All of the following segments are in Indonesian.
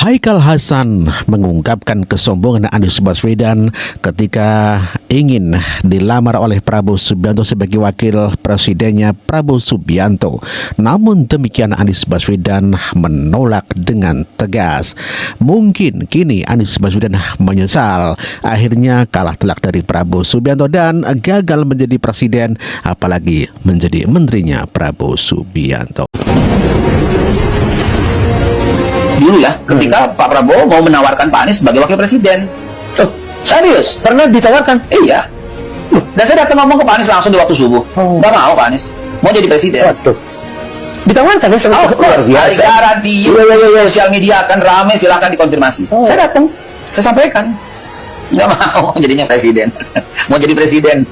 Haikal Hasan mengungkapkan kesombongan Anies Baswedan ketika ingin dilamar oleh Prabowo Subianto sebagai wakil presidennya Prabowo Subianto. Namun demikian Anies Baswedan menolak dengan tegas. Mungkin kini Anies Baswedan menyesal akhirnya kalah telak dari Prabowo Subianto dan gagal menjadi presiden, apalagi menjadi menterinya Prabowo Subianto. Dulu ya, ketika Pak Prabowo mau menawarkan Pak Anies sebagai wakil presiden. Tuh, serius? Pernah ditawarkan? Iya. Dan saya datang ngomong ke Pak Anies langsung di waktu subuh. Nggak mau Pak Anies, mau jadi presiden. Waduh. Ditawarkan ya sama luar biasa. Garansi, sosial media akan ramai, silakan dikonfirmasi. Saya datang, saya sampaikan. Nggak mau jadinya presiden. Mau jadi presiden.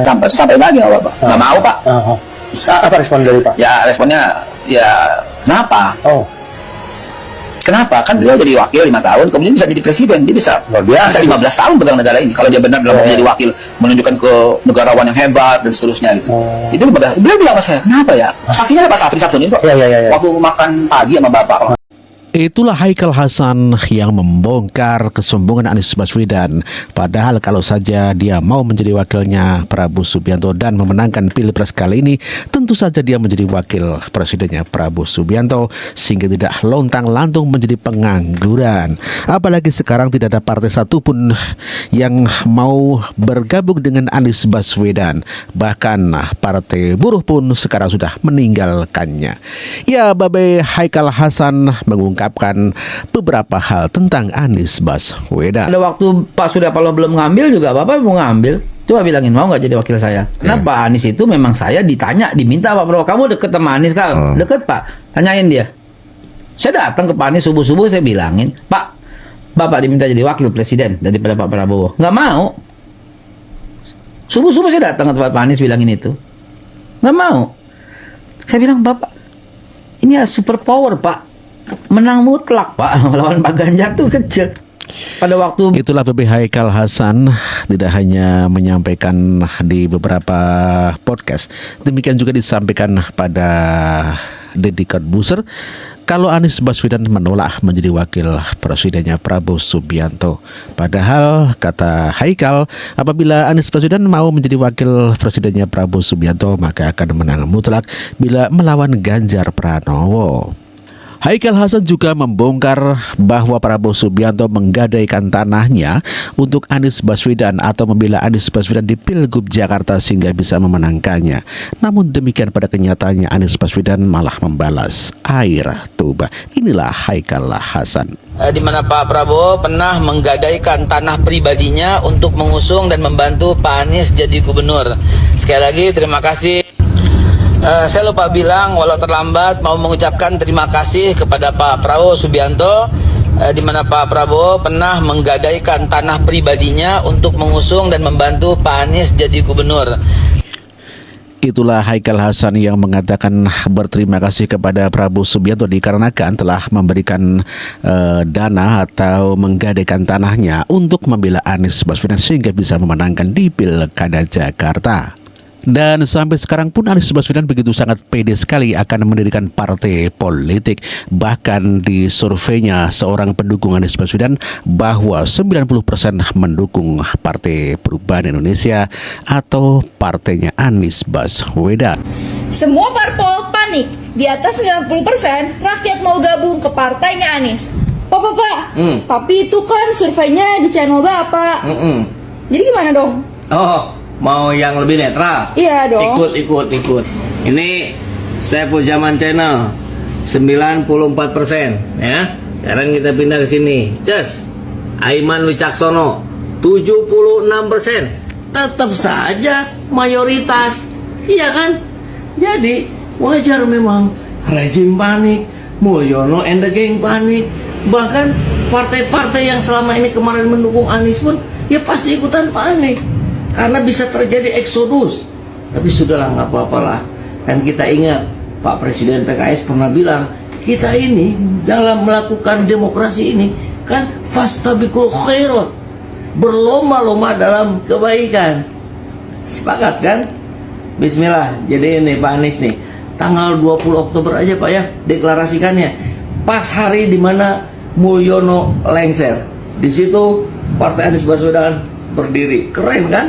Sampai lagi nggak apa-apa. Nggak mau Pak. Apa respon dari Pak? Ya responnya, ya kenapa? Kenapa? Kan beliau jadi wakil 5 tahun, kemudian bisa jadi presiden. Dia bisa 15 tahun pegang negara ini. Kalau dia benar dalam menjadi wakil, menunjukkan ke negarawan yang hebat dan seterusnya gitu. Itu beliau bilang sama saya, kenapa ya? Saksinya Pak Safri Sabsoni kok. Waktu makan pagi sama Bapak. Itulah Haikal Hasan yang membongkar kesombongan Anies Baswedan. Padahal kalau saja dia mau menjadi wakilnya Prabowo Subianto dan memenangkan Pilpres kali ini, tentu saja dia menjadi wakil presidennya Prabowo Subianto sehingga tidak lontang-lantung menjadi pengangguran. Apalagi sekarang tidak ada partai satupun yang mau bergabung dengan Anies Baswedan. Bahkan Partai Buruh pun sekarang sudah meninggalkannya. Ya, Babe Haikal Hasan mengungkapkan beberapa hal tentang Anies Baswedan. Pada waktu Pak Surya Paloh belum ngambil juga Bapak mau ngambil. Coba bilangin mau nggak jadi wakil saya. Karena Pak Anies itu memang saya diminta Pak Prabowo, kamu deket sama Anies Kal? Deket Pak, tanyain dia. Saya datang ke Pak Anies subuh-subuh, saya bilangin, Pak, Bapak diminta jadi wakil presiden daripada Pak Prabowo. Nggak mau. Subuh-subuh saya datang ke tempat Pak Anies bilangin itu. Nggak mau. Saya bilang, Bapak, ini ya super power Pak. Menang mutlak Pak, melawan Pak Ganjar tuh kecil. Pada waktu itulah BB Haikal Hasan tidak hanya menyampaikan di beberapa podcast, demikian juga disampaikan pada Deddy Corbuzier kalau Anies Baswedan menolak menjadi wakil presidennya Prabowo Subianto. Padahal kata Haikal, apabila Anies Baswedan mau menjadi wakil presidennya Prabowo Subianto maka akan menang mutlak bila melawan Ganjar Pranowo. Haikal Hasan juga membongkar bahwa Prabowo Subianto menggadaikan tanahnya untuk Anies Baswedan atau membela Anies Baswedan di Pilgub Jakarta sehingga bisa memenangkannya. Namun demikian pada kenyataannya Anies Baswedan malah membalas air tuba. Inilah Haikal Hasan. Di mana Pak Prabowo pernah menggadaikan tanah pribadinya untuk mengusung dan membantu Pak Anies jadi gubernur. Sekali lagi terima kasih. Saya lupa bilang walau terlambat mau mengucapkan terima kasih kepada Pak Prabowo Subianto di mana Pak Prabowo pernah menggadaikan tanah pribadinya untuk mengusung dan membantu Pak Anies jadi gubernur. Itulah Haikal Hasan yang mengatakan berterima kasih kepada Prabowo Subianto dikarenakan telah memberikan dana atau menggadaikan tanahnya untuk membela Anies Baswedan sehingga bisa memenangkan di Pilkada Jakarta. Dan sampai sekarang pun Anies Baswedan begitu sangat pede sekali akan mendirikan partai politik. Bahkan di surveinya seorang pendukung Anies Baswedan bahwa 90% mendukung Partai Perubahan Indonesia atau partainya Anies Baswedan. Semua parpol panik, di atas 90% rakyat mau gabung ke partainya Anies. Pak, tapi itu kan surveinya di channel Bapak. Jadi gimana dong? Mau yang lebih netral? Iya dong. Ikut. Ini Saiful Zaman Channel 94% ya. Sekarang kita pindah ke sini. Aiman Wicaksono 76%. Tetap saja mayoritas. Iya kan? Jadi wajar memang rejim panik, Mulyono and the gang panik. Bahkan partai-partai yang selama ini kemarin mendukung Anies pun ya pasti ikutan panik. Karena bisa terjadi eksodus. Tapi sudahlah, nggak apa-apalah. Kan kita ingat Pak Presiden PKS pernah bilang, kita ini dalam melakukan demokrasi ini kan fastabiqul khairat, berlomba-lomba dalam kebaikan. Sepakat kan? Bismillah. Jadi ini Pak Anies nih, tanggal 20 Oktober aja Pak ya deklarasikannya. Pas hari dimana Mulyono lengser. Di situ Partai Anies Baswedan berdiri. Keren kan?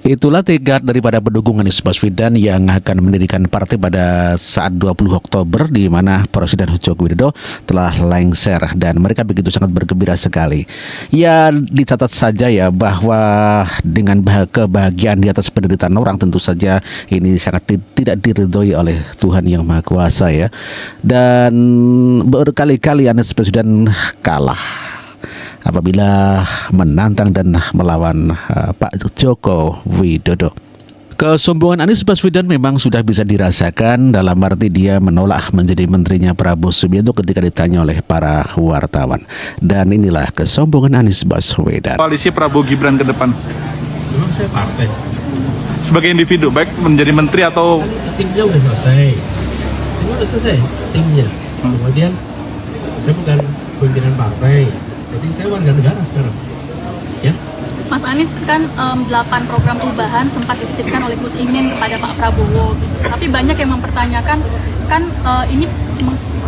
Itulah tekad daripada pendukung Anies Baswedan yang akan mendirikan partai pada saat 20 Oktober di mana Presiden Joko Widodo telah lengser dan mereka begitu sangat bergembira sekali. Ya, dicatat saja ya bahwa dengan kebahagiaan di atas penderitaan orang tentu saja ini sangat tidak diridhoi oleh Tuhan Yang Maha Kuasa ya. Dan berkali-kali Anies Baswedan kalah apabila menantang dan melawan Pak Joko Widodo. Kesombongan Anies Baswedan memang sudah bisa dirasakan dalam arti dia menolak menjadi menterinya Prabowo Subianto ketika ditanya oleh para wartawan. Dan inilah kesombongan Anies Baswedan. Koalisi Prabowo Gibran ke depan. Memang saya partai. Sebagai individu, baik menjadi menteri atau Timnya udah selesai. Timnya. Kemudian saya bukan pimpinan partai. Jadi saya warga negara sekarang. Ya. Mas Anies kan 8 program perubahan sempat dititipkan oleh Gus Imin kepada Pak Prabowo. Tapi banyak yang mempertanyakan kan ini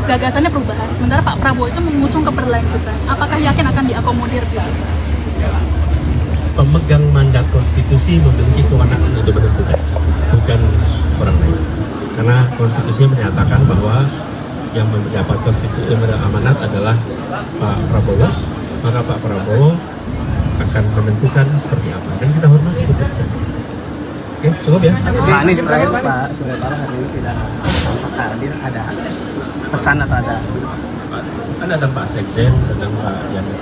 gagasannya perubahan. Sementara Pak Prabowo itu mengusung keberlanjutan. Apakah yakin akan diakomodir gitu? Pemegang mandat konstitusi memiliki kewenangan untuk menentukan, bukan orang lain. Karena konstitusinya menyatakan bahwa yang mendapat amanat adalah Pak Prabowo, maka Pak Prabowo akan menentukan seperti apa dan kita hormati keputusan. Oke, cukup ya. Pak Anies terakhir Pak Surya Paloh hari ini tidak tampak hadir, ada pesan atau Ada Pak Sekjen, ada Pak Yanni.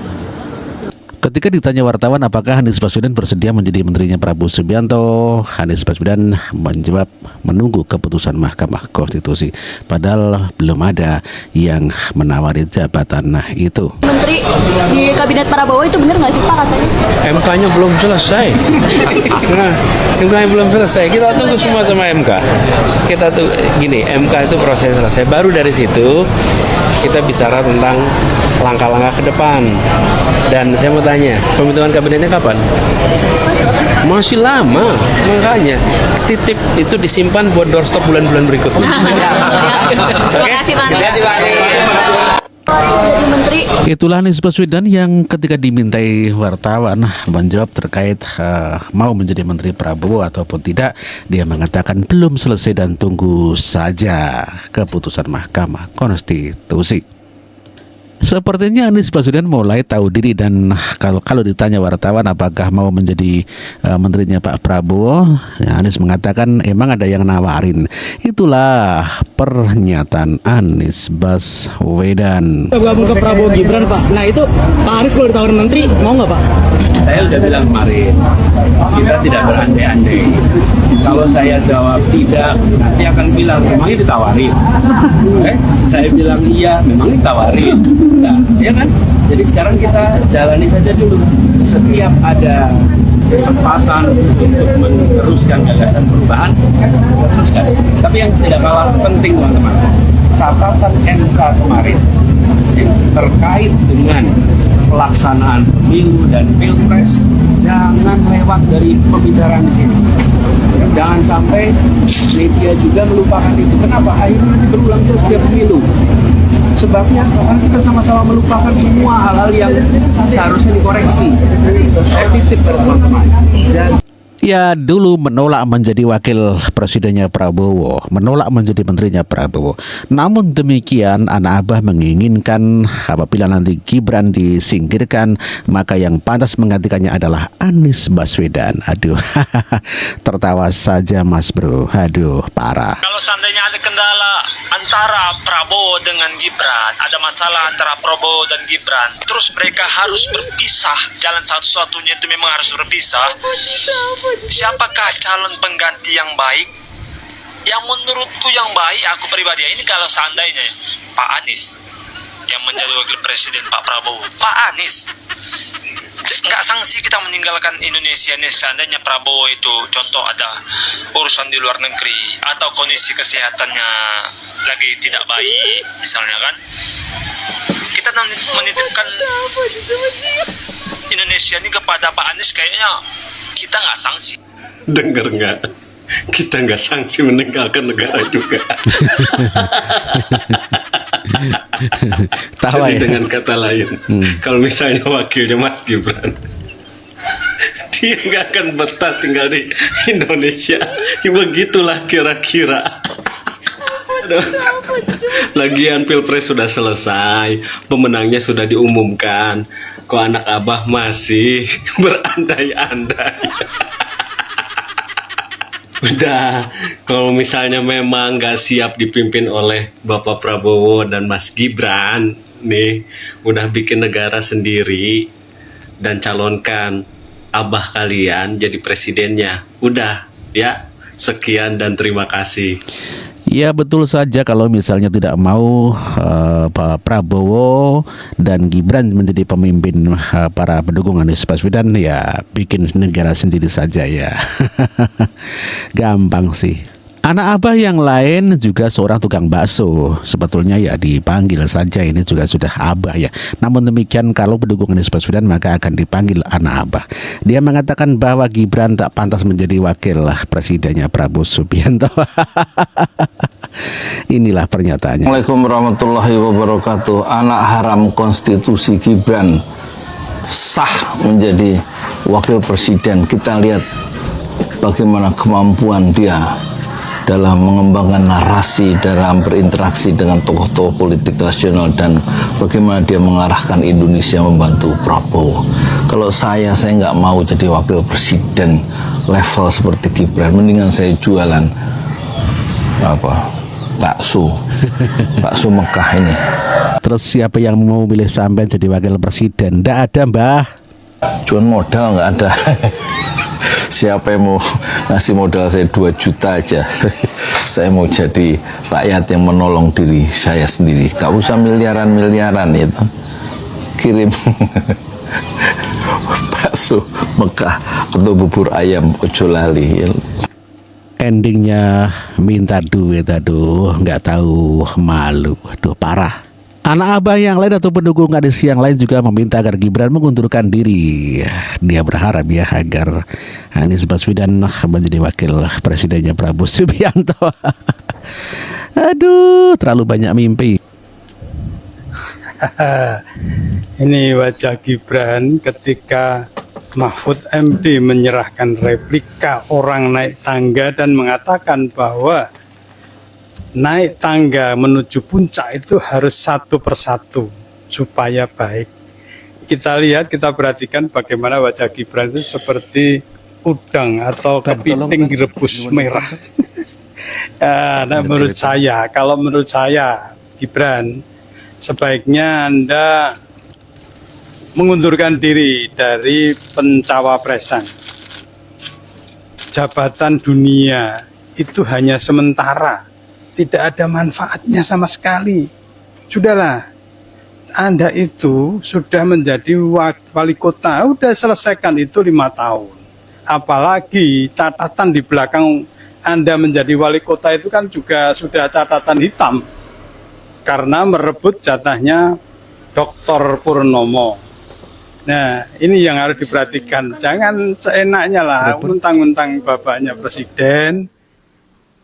Ketika ditanya wartawan apakah Anies Baswedan bersedia menjadi menterinya Prabowo Subianto, Anies Baswedan menjawab menunggu keputusan Mahkamah Konstitusi. Padahal belum ada yang menawari jabatan itu. Menteri di kabinet Prabowo itu benar nggak sih Pak katanya? MK-nya belum selesai. Nah, MK-nya belum selesai. Kita tunggu semua sama MK. Kita tuh gini, MK itu proses selesai. Baru dari situ kita bicara tentang langkah-langkah ke depan. Dan saya mau tanya, pembentukan kabinetnya kapan? Masih lama, makanya titip itu disimpan buat doorstop bulan-bulan berikutnya. Terima kasih Pak Anies. Jadi menteri. Itulah Anies Baswedan yang ketika dimintai wartawan menjawab terkait mau menjadi menteri Prabowo ataupun tidak, dia mengatakan belum selesai dan tunggu saja keputusan Mahkamah Konstitusi. Sepertinya Anies Baswedan mulai tahu diri dan kalau ditanya wartawan apakah mau menjadi menterinya Pak Prabowo, ya Anies mengatakan emang ada yang nawarin. Itulah pernyataan Anies Baswedan. gabung ke Prabowo Gibran Pak. Nah itu Pak Anies kalau ditawarin menteri mau nggak Pak? Saya udah bilang kemarin, kita tidak berandai-andai. Kalau saya jawab tidak, nanti akan bilang memangnya ditawarin. Saya bilang iya, memang ditawarin. Nah, ya kan? Jadi sekarang kita jalani saja dulu. Setiap ada kesempatan untuk meneruskan gagasan perubahan, teruskan. Tapi yang tidak kalah penting teman-teman, catatan MK kemarin terkait dengan pelaksanaan pemilu dan pilpres jangan lewat dari pembicaraan di sini. Jangan sampai media juga melupakan itu. Kenapa? Akhirnya nanti berulang terus tiap pemilu. Sebabnya karena kita sama-sama melupakan semua hal-hal yang seharusnya dikoreksi. Saya titip pada teman-teman. Ya dulu menolak menjadi wakil presidennya Prabowo, menolak menjadi menterinya Prabowo. Namun demikian anak abah menginginkan apabila nanti Gibran disingkirkan, maka yang pantas menggantikannya adalah Anies Baswedan. Aduh, tertawa saja Mas Bro. Aduh, parah. Kalau seandainya ada kendala antara Prabowo dengan Gibran, ada masalah antara Prabowo dan Gibran, terus mereka harus berpisah, jalan satu-satunya itu memang harus berpisah. Siapakah calon pengganti yang baik? Yang menurutku yang baik, aku pribadi ini kalau seandainya Pak Anies yang menjadi wakil presiden Pak Prabowo, Pak Anies nggak sanksi kita meninggalkan Indonesia ini seandainya Prabowo itu contoh ada urusan di luar negeri atau kondisi kesehatannya lagi tidak baik misalnya kan, kita menitipkan Indonesia ini kepada Pak Anies, kayaknya kita nggak sanksi. Dengar nggak? Kita nggak sanksi meninggalkan negara juga. Tawa Jadi ya. dengan kata lain, kalau misalnya wakilnya Mas Gibran, dia nggak akan betah tinggal di Indonesia. Ya, begitulah kira-kira. Aduh. Lagian pilpres sudah selesai, pemenangnya sudah diumumkan. Kok anak abah masih berandai-andai? Udah, kalau misalnya memang nggak siap dipimpin oleh Bapak Prabowo dan Mas Gibran, nih udah bikin negara sendiri dan calonkan abah kalian jadi presidennya. Udah, ya. Sekian dan terima kasih. Ya betul saja, kalau misalnya tidak mau Pak Prabowo dan Gibran menjadi pemimpin para pendukung Anies Baswedan, ya bikin negara sendiri saja ya. Gampang sih. Anak abah yang lain juga seorang tukang bakso. Sebetulnya ya dipanggil saja, ini juga sudah abah ya. Namun demikian, kalau pendukung Anies Baswedan maka akan dipanggil anak abah. Dia mengatakan bahwa Gibran tak pantas menjadi wakil presidennya Prabowo Subianto. Inilah pernyataannya. Assalamualaikum warahmatullahi wabarakatuh. Anak haram konstitusi Gibran sah menjadi wakil presiden. Kita lihat bagaimana kemampuan dia dalam mengembangkan narasi, dalam berinteraksi dengan tokoh-tokoh politik nasional, dan bagaimana dia mengarahkan Indonesia membantu Prabowo. Kalau saya nggak mau jadi wakil presiden level seperti Gibran. Mendingan saya jualan bakso Mekah ini. Terus siapa yang mau milih sampai jadi wakil presiden? Nggak ada, Mbah. Cuman modal nggak ada. Siapa yang mau ngasih modal saya 2 juta aja? Saya mau jadi rakyat yang menolong diri saya sendiri. Gak usah miliaran-miliaran itu. Kirim bakso Mekah atau bubur ayam ojo lali. Endingnya minta duit, aduh, nggak tahu malu, aduh parah. Anak abah yang lain atau pendukung Anies yang lain juga meminta agar Gibran mengundurkan diri. Dia berharap ya agar Anies Baswedan menjadi wakil presidennya Prabowo Subianto. Aduh, terlalu banyak mimpi. Ini wajah Gibran ketika Mahfud MD menyerahkan replika orang naik tangga dan mengatakan bahwa naik tangga menuju puncak itu harus satu persatu supaya baik. Kita lihat, kita perhatikan bagaimana wajah Gibran itu seperti udang atau kepiting direbus merah. Nah, menurut saya, kalau menurut saya Gibran, sebaiknya Anda mengundurkan diri dari pencawapresan. Jabatan dunia itu hanya sementara. Tidak ada manfaatnya sama sekali. Sudahlah, Anda itu sudah menjadi wali kota, udah selesaikan itu 5 tahun. Apalagi catatan di belakang Anda menjadi wali kota itu kan juga sudah catatan hitam. Karena merebut jatahnya Dr. Purnomo. Nah, ini yang harus diperhatikan. Jangan seenaknya lah, mentang-mentang bapaknya presiden,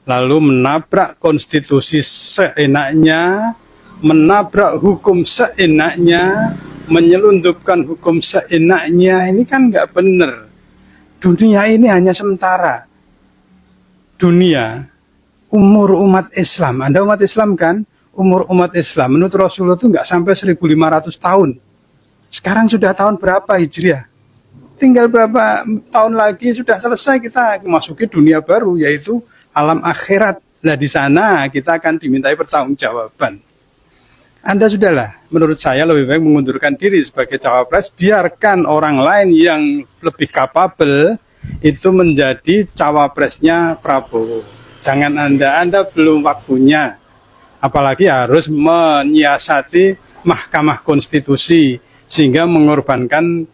lalu menabrak konstitusi seenaknya, menabrak hukum seenaknya, menyelundupkan hukum seenaknya. Ini kan nggak benar. Dunia ini hanya sementara. Dunia, umur umat Islam. Anda umat Islam kan? Umur umat Islam menurut Rasulullah itu nggak sampai 1.500 tahun. Sekarang sudah tahun berapa Hijriah? Tinggal berapa tahun lagi sudah selesai kita memasuki dunia baru, yaitu alam akhirat. Nah, di sana kita akan dimintai pertanggungjawaban. Anda sudahlah, menurut saya lebih baik mengundurkan diri sebagai cawapres, biarkan orang lain yang lebih kapabel itu menjadi cawapresnya Prabowo. Jangan Anda belum waktunya. Apalagi harus menyiasati Mahkamah Konstitusi sehingga mengorbankan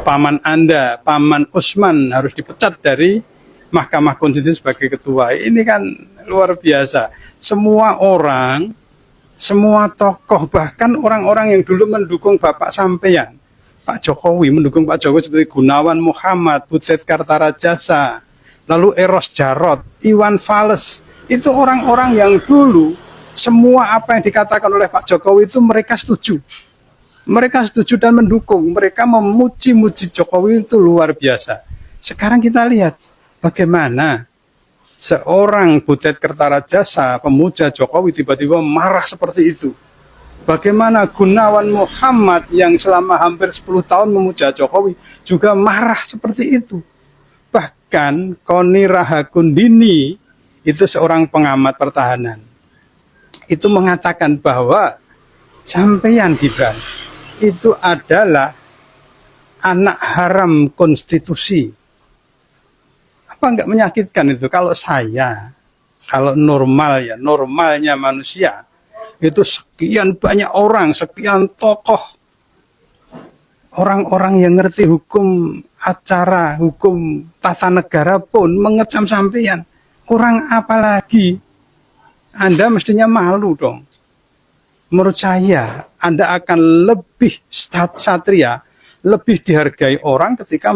paman Anda, Paman Usman harus dipecat dari Mahkamah Konstitusi sebagai ketua. Ini kan luar biasa. Semua orang, semua tokoh, bahkan orang-orang yang dulu mendukung Bapak sampean, Pak Jokowi, mendukung Pak Jokowi seperti Gunawan Muhammad, Butet Kartarajasa, lalu Eros Jarot, Iwan Fals, itu orang-orang yang dulu semua apa yang dikatakan oleh Pak Jokowi itu mereka setuju. Mereka setuju dan mendukung. Mereka memuji-muji Jokowi itu luar biasa. Sekarang kita lihat bagaimana seorang Butet Kertarajasa, pemuja Jokowi, tiba-tiba marah seperti itu. Bagaimana Gunawan Muhammad yang selama hampir 10 tahun memuja Jokowi juga marah seperti itu. Bahkan Koni Rahakundini, itu seorang pengamat pertahanan, itu mengatakan bahwa sampeyan Gibran itu adalah anak haram konstitusi. Apa enggak menyakitkan itu? Kalau saya, kalau normal ya, normalnya manusia, itu sekian banyak orang, sekian tokoh, orang-orang yang ngerti hukum acara, hukum tata negara pun mengecam sampeyan. Kurang apa lagi? Anda mestinya malu dong. Menurut saya, Anda akan lebih satria, lebih dihargai orang ketika